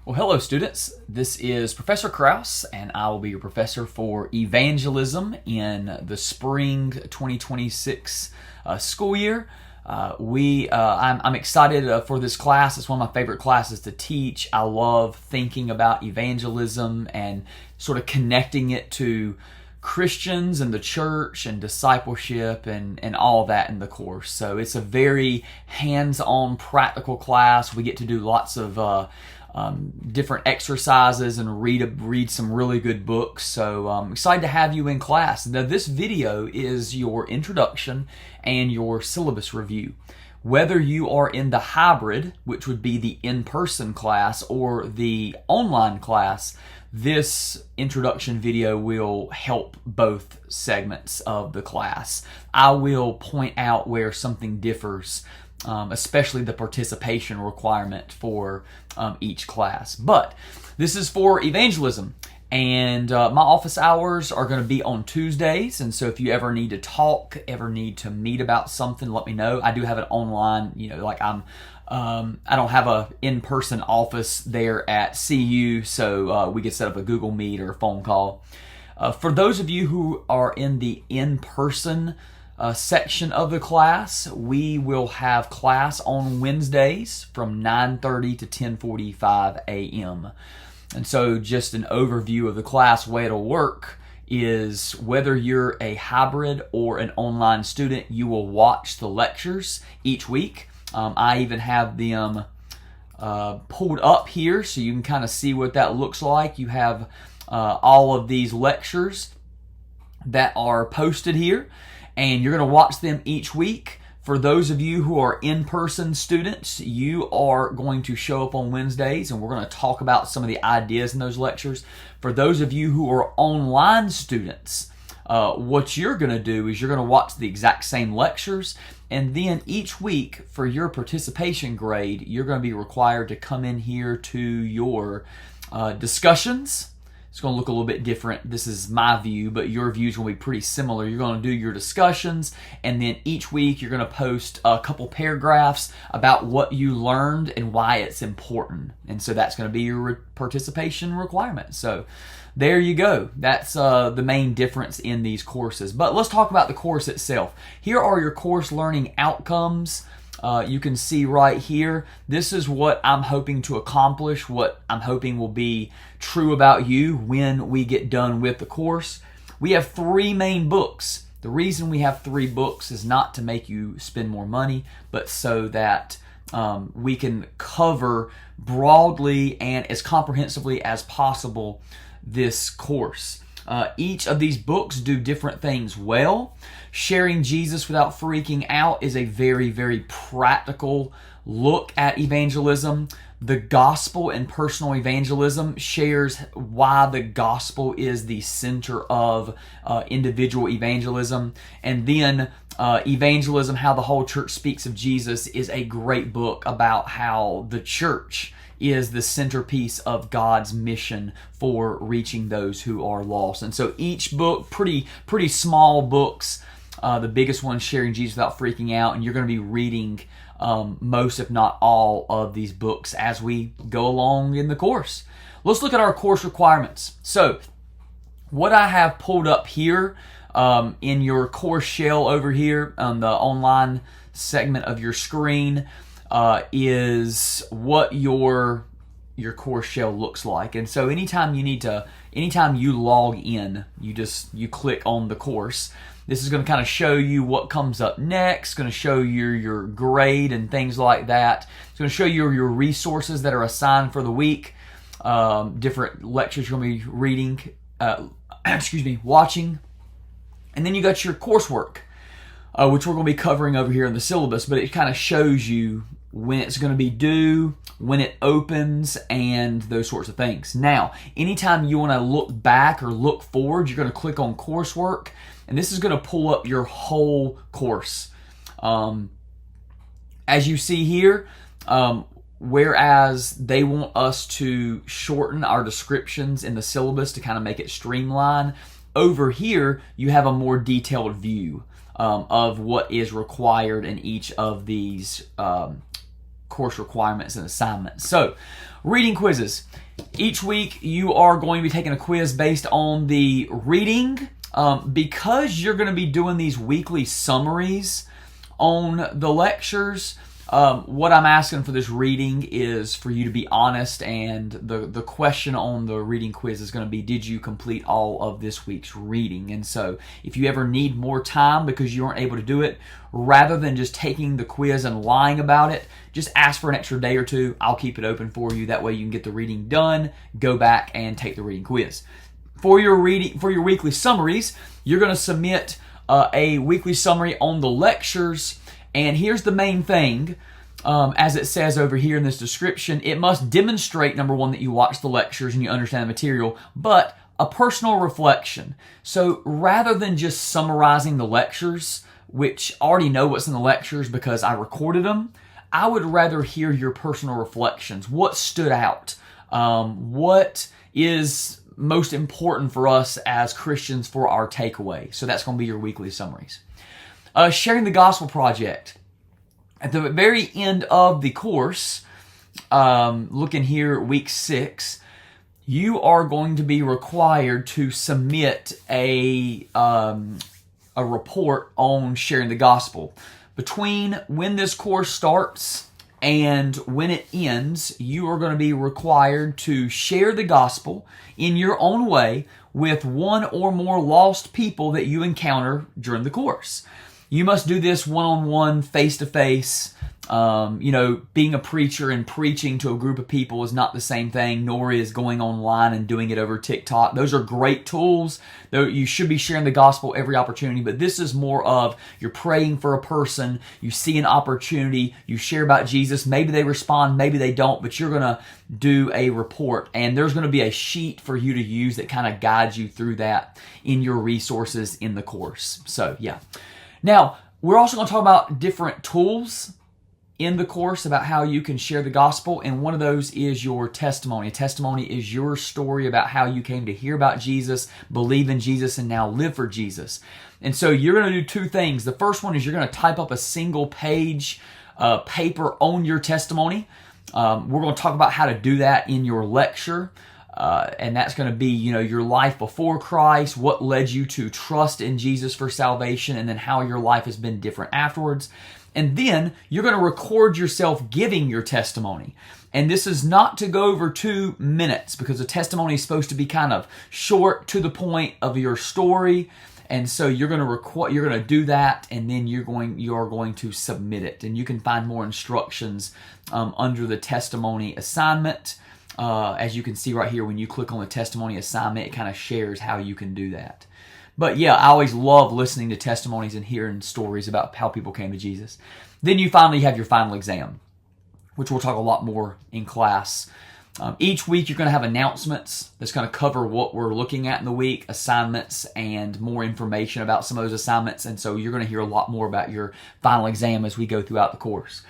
Well, hello students. This is Professor Kraus, and I will be your professor for evangelism in the spring 2026 school year. I'm excited for this class. It's one of my favorite classes to teach. I love thinking about evangelism and sort of connecting it to Christians and the church and discipleship and all that in the course. So it's a very hands-on, practical class. We get to do lots of different exercises and read some really good books. So I'm excited to have you in class. Now, this video is your introduction and your syllabus review. Whether you are in the hybrid, which would be the in-person class, or the online class, this introduction video will help both segments of the class. I will point out where something differs, especially the participation requirement for each class. But this is for evangelism, and my office hours are going to be on Tuesdays, and so if you ever need to talk, ever need to meet about something, let me know. I do have it online, I don't have a in-person office there at CU, so we can set up a Google Meet or a phone call. For those of you who are in the in-person section of the class, we will have class on Wednesdays from 9:30 to 10:45 a.m. And so just an overview of the class, way it'll work is whether you're a hybrid or an online student, you will watch the lectures each week. I even have them pulled up here so you can kind of see what that looks like. You have all of these lectures that are posted here, and you're going to watch them each week. For those of you who are in-person students, you are going to show up on Wednesdays, and we're going to talk about some of the ideas in those lectures. For those of you who are online students, what you're going to do is you're going to watch the exact same lectures, and then each week for your participation grade, you're going to be required to come in here to your discussions. It's going to look a little bit different. This is my view, but your views will be pretty similar. You're going to do your discussions, and then each week you're going to post a couple paragraphs about what you learned and why it's important. And so that's going to be your participation requirement. So there you go. That's the main difference in these courses. But let's talk about the course itself. Here are your course learning outcomes. You can see right here, this is what I'm hoping to accomplish, what I'm hoping will be true about you when we get done with the course. We have 3 main books. The reason we have 3 books is not to make you spend more money, but so that we can cover broadly and as comprehensively as possible this course. Each of these books do different things well. Sharing Jesus Without Freaking Out is a very, very practical look at evangelism. The Gospel and Personal Evangelism shares why the gospel is the center of individual evangelism. And then Evangelism, How the Whole Church Speaks of Jesus, is a great book about how the church is the centerpiece of God's mission for reaching those who are lost. And so each book, pretty small books. The biggest one, Sharing Jesus Without Freaking Out, and you're going to be reading most, if not all, of these books as we go along in the course. Let's look at our course requirements. So what I have pulled up here in your course shell over here on the online segment of your screen is what your course shell looks like. And so anytime you log in, you click on the course. This is going to kind of show you what comes up next. It's going to show you your grade and things like that. It's going to show you your resources that are assigned for the week, different lectures you're going to be reading, watching. And then you got your coursework, which we're going to be covering over here in the syllabus, but it kind of shows you when it's going to be due, when it opens, and those sorts of things. Now, anytime you want to look back or look forward, you're going to click on coursework, and this is going to pull up your whole course. As you see here, whereas they want us to shorten our descriptions in the syllabus to kind of make it streamline, over here you have a more detailed view of what is required in each of these course requirements and assignments. So, reading quizzes. Each week you are going to be taking a quiz based on the reading. Because you're going to be doing these weekly summaries on the lectures, what I'm asking for this reading is for you to be honest, and the question on the reading quiz is going to be, did you complete all of this week's reading? And so if you ever need more time because you weren't able to do it, rather than just taking the quiz and lying about it, just ask for an extra day or two. I'll keep it open for you. That way you can get the reading done, go back and take the reading quiz. For your weekly summaries, you're going to submit a weekly summary on the lectures. And here's the main thing, as it says over here in this description, it must demonstrate, number one, that you watch the lectures and you understand the material, but a personal reflection. So rather than just summarizing the lectures, which I already know what's in the lectures because I recorded them, I would rather hear your personal reflections. What stood out? What is most important for us as Christians for our takeaway? So that's going to be your weekly summaries. Sharing the Gospel Project. At the very end of the course, looking here at week 6, you are going to be required to submit a report on sharing the gospel. Between when this course starts and when it ends, you are going to be required to share the gospel in your own way with one or more lost people that you encounter during the course. You must do this one-on-one, face-to-face. Being a preacher and preaching to a group of people is not the same thing, nor is going online and doing it over TikTok. Those are great tools. You should be sharing the gospel every opportunity, but this is more of you're praying for a person, you see an opportunity, you share about Jesus. Maybe they respond, maybe they don't, but you're going to do a report, and there's going to be a sheet for you to use that kind of guides you through that in your resources in the course. So, yeah. Now, we're also going to talk about different tools in the course about how you can share the gospel, and one of those is your testimony. A testimony is your story about how you came to hear about Jesus, believe in Jesus, and now live for Jesus. And so you're going to do two things. The first one is you're going to type up a single page paper on your testimony. We're going to talk about how to do that in your lecture. And that's going to be, your life before Christ, what led you to trust in Jesus for salvation, and then how your life has been different afterwards. And then you're going to record yourself giving your testimony. And this is not to go over 2 minutes, because a testimony is supposed to be kind of short, to the point of your story. And so you're going to do that, and then you are going to submit it. And you can find more instructions under the testimony assignment. As you can see right here, when you click on the testimony assignment, it kind of shares how you can do that. But yeah, I always love listening to testimonies and hearing stories about how people came to Jesus. Then you finally have your final exam, which we'll talk a lot more in class. Each week you're going to have announcements that's going to cover what we're looking at in the week, assignments, and more information about some of those assignments. And so you're going to hear a lot more about your final exam as we go throughout the course.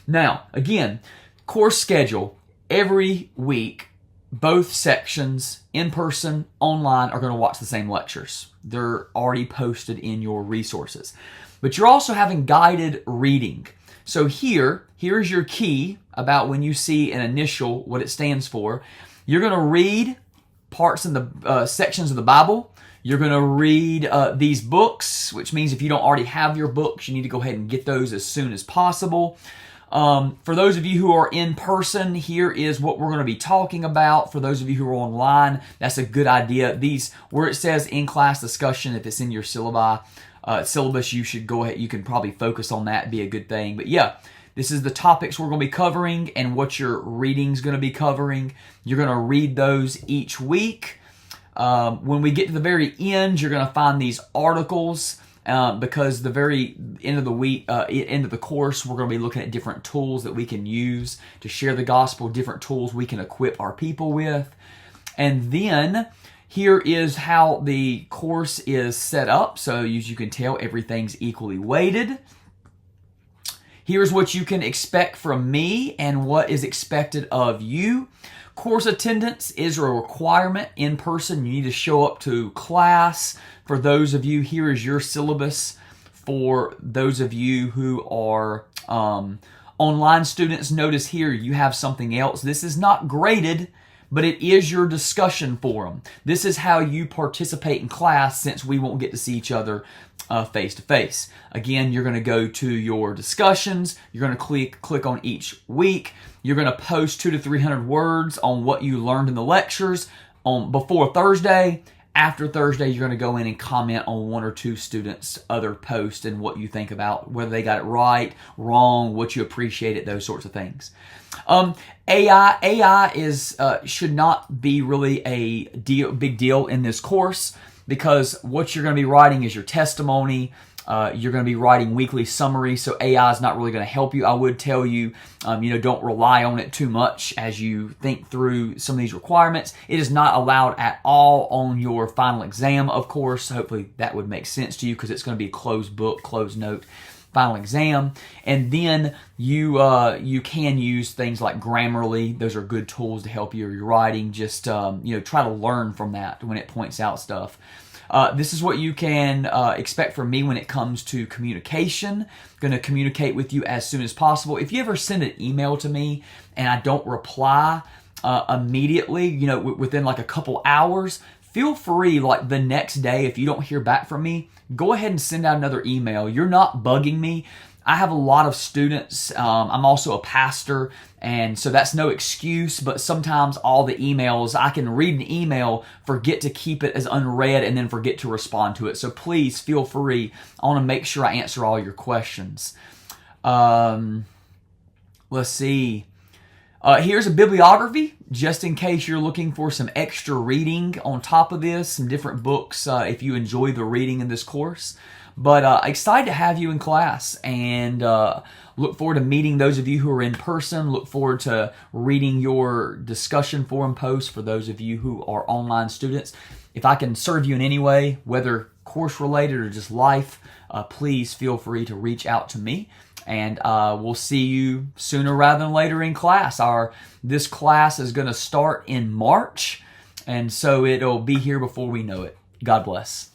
Now, again, course schedule. Every week, both sections, in person, online, are going to watch the same lectures. They're already posted in your resources. But you're also having guided reading. So here's your key about when you see an initial, what it stands for. You're going to read parts in the sections of the Bible. You're going to read these books, which means if you don't already have your books, you need to go ahead and get those as soon as possible. For those of you who are in person, here is what we're going to be talking about. For those of you who are online, that's a good idea. Where it says in-class discussion, if it's in your syllabus, you should go ahead. You can probably focus on that, be a good thing. But yeah, this is the topics we're going to be covering and what your reading's going to be covering. You're going to read those each week. When we get to the very end, you're going to find these articles. Because the very end of the week, end of the course, we're going to be looking at different tools that we can use to share the gospel, different tools we can equip our people with. And then here is how the course is set up. So as you can tell, everything's equally weighted. Here's what you can expect from me and what is expected of you. Course attendance is a requirement in person. You need to show up to class. For those of you, here is your syllabus. For those of you who are Online students, notice here you have something else. This is not graded, but it is your discussion forum. This is how you participate in class, since we won't get to see each other face to face. Again, you're going to go to your discussions. You're going to click on each week. You're going to post 200 to 300 words on what you learned in the lectures before Thursday. After Thursday, you're going to go in and comment on one or two students' other posts and what you think about whether they got it right, wrong, what you appreciated, those sorts of things. AI is should not be really a big deal in this course, because what you're going to be writing is your testimony. You're going to be writing weekly summaries, so AI is not really going to help you. I would tell you, don't rely on it too much as you think through some of these requirements. It is not allowed at all on your final exam, of course. Hopefully that would make sense to you, because it's going to be a closed book, closed note final exam. And then you can use things like Grammarly. Those are good tools to help you with your writing. Just try to learn from that when it points out stuff. This is what you can expect from me when it comes to communication. I'm going to communicate with you as soon as possible. If you ever send an email to me and I don't reply immediately, within like a couple hours, feel free, like the next day, if you don't hear back from me, go ahead and send out another email. You're not bugging me. I have a lot of students. I'm also a pastor, and so that's no excuse, but sometimes all the emails, I can read an email, forget to keep it as unread, and then forget to respond to it. So please feel free. I want to make sure I answer all your questions. Let's see. Here's a bibliography, just in case you're looking for some extra reading on top of this, some different books if you enjoy the reading in this course. But excited to have you in class, and look forward to meeting those of you who are in person. Look forward to reading your discussion forum posts for those of you who are online students. If I can serve you in any way, whether course related or just life, please feel free to reach out to me. And we'll see you sooner rather than later in class. This class is going to start in March, and so it'll be here before we know it. God bless.